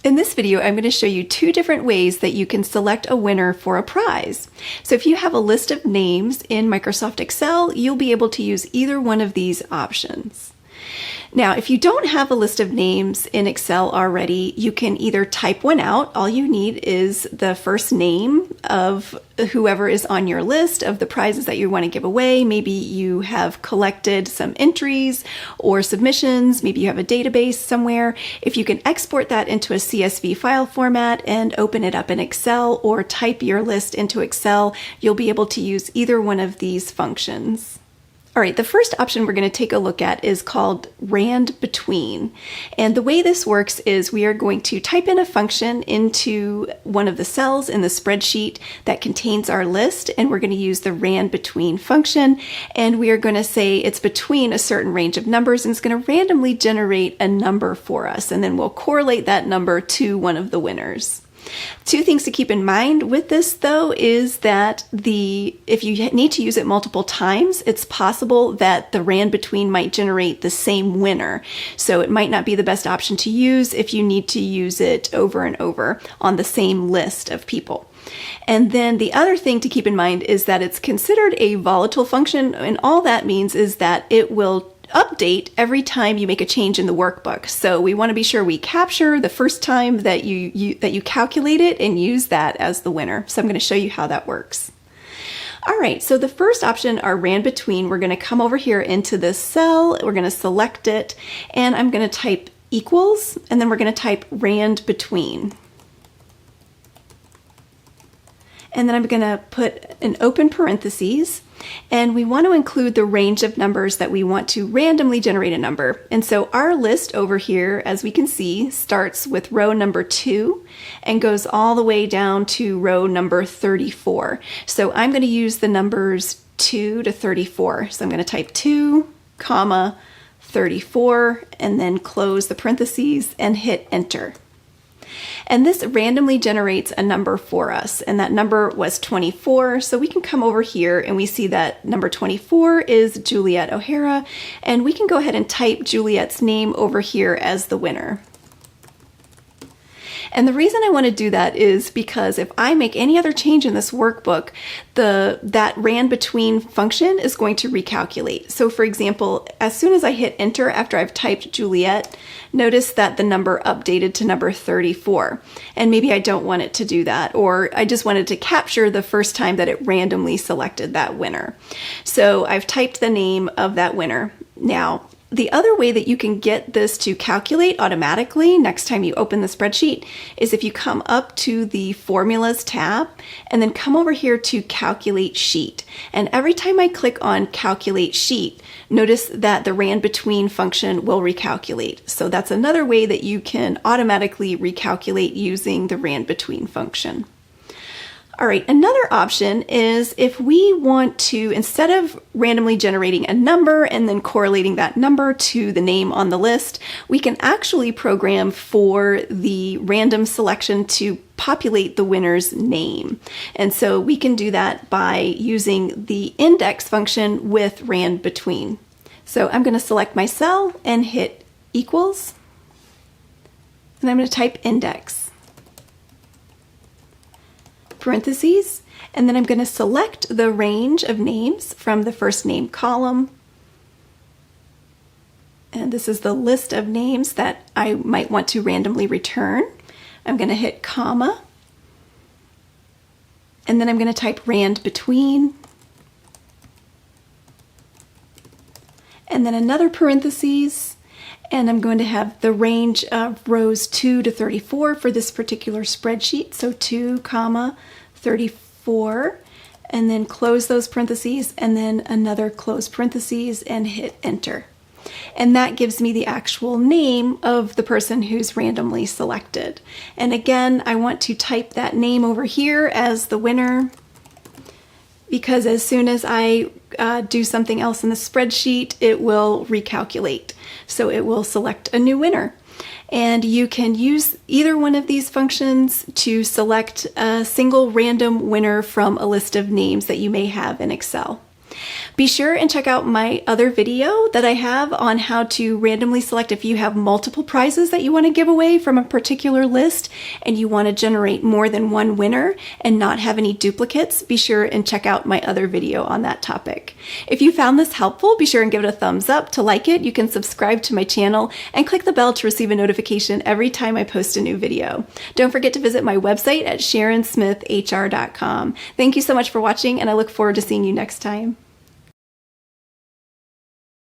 In this video, I'm going to show you two different ways that you can select a winner for a prize. So if you have a list of names in Microsoft Excel, you'll be able to use either one of these options. Now, if you don't have a list of names in Excel already, you can either type one out. All you need is the first name of whoever is on your list of the prizes that you want to give away. Maybe you have collected some entries or submissions. Maybe you have a database somewhere. If you can export that into a CSV file format and open it up in Excel or type your list into Excel, you'll be able to use either one of these functions. All right, the first option we're going to take a look at is called RANDBETWEEN. And the way this works is we are going to type in a function into one of the cells in the spreadsheet that contains our list, and we're going to use the RANDBETWEEN function, and we are going to say it's between a certain range of numbers, and it's going to randomly generate a number for us, and then we'll correlate that number to one of the winners. Two things to keep in mind with this, though, is that if you need to use it multiple times, it's possible that the RANDBETWEEN might generate the same winner. So it might not be the best option to use if you need to use it over and over on the same list of people. And then the other thing to keep in mind is that it's considered a volatile function, and all that means is that it will update every time you make a change in the workbook. So we want to be sure we capture the first time that you calculate it and use that as the winner. So I'm going to show you how that works. All right, so the first option, our RANDBETWEEN, we're going to come over here into this cell, we're going to select it, and I'm going to type equals, and then we're going to type RANDBETWEEN. And then I'm going to put an open parentheses, and we want to include the range of numbers that we want to randomly generate a number. And so our list over here, as we can see, starts with row number 2 and goes all the way down to row number 34. So I'm going to use the numbers 2 to 34. So I'm going to type 2, comma, 34, and then close the parentheses and hit enter. And this randomly generates a number for us, and that number was 24. So we can come over here and we see that number 24 is Juliet O'Hara, and we can go ahead and type Juliet's name over here as the winner. And the reason I want to do that is because if I make any other change in this workbook, that RANDBETWEEN function is going to recalculate. So for example, as soon as I hit enter after I've typed Juliet, notice that the number updated to number 34. And maybe I don't want it to do that, or I just wanted to capture the first time that it randomly selected that winner. So I've typed the name of that winner. Now, the other way that you can get this to calculate automatically next time you open the spreadsheet is if you come up to the Formulas tab and then come over here to Calculate Sheet. And every time I click on Calculate Sheet, notice that the RANDBETWEEN function will recalculate. So that's another way that you can automatically recalculate using the RANDBETWEEN function. All right, another option is if we want to, instead of randomly generating a number and then correlating that number to the name on the list, we can actually program for the random selection to populate the winner's name. And so we can do that by using the index function with RANDBETWEEN. So I'm going to select my cell and hit equals, and I'm going to type index. Parentheses, and then I'm going to select the range of names from the first name column. And this is the list of names that I might want to randomly return. I'm going to hit comma, and then I'm going to type RANDBETWEEN, and then another parentheses, and I'm going to have the range of rows 2 to 34 for this particular spreadsheet. So 2, comma, 34, and then close those parentheses, and then another close parentheses, and hit enter. And that gives me the actual name of the person who's randomly selected. And again, I want to type that name over here as the winner, because as soon as I do something else in the spreadsheet, it will recalculate. So it will select a new winner. And you can use either one of these functions to select a single random winner from a list of names that you may have in Excel. Be sure and check out my other video that I have on how to randomly select if you have multiple prizes that you want to give away from a particular list and you want to generate more than one winner and not have any duplicates. Be sure and check out my other video on that topic. If you found this helpful, be sure and give it a thumbs up. To like it, you can subscribe to my channel and click the bell to receive a notification every time I post a new video. Don't forget to visit my website at sharonsmithhr.com. Thank you so much for watching, and I look forward to seeing you next time.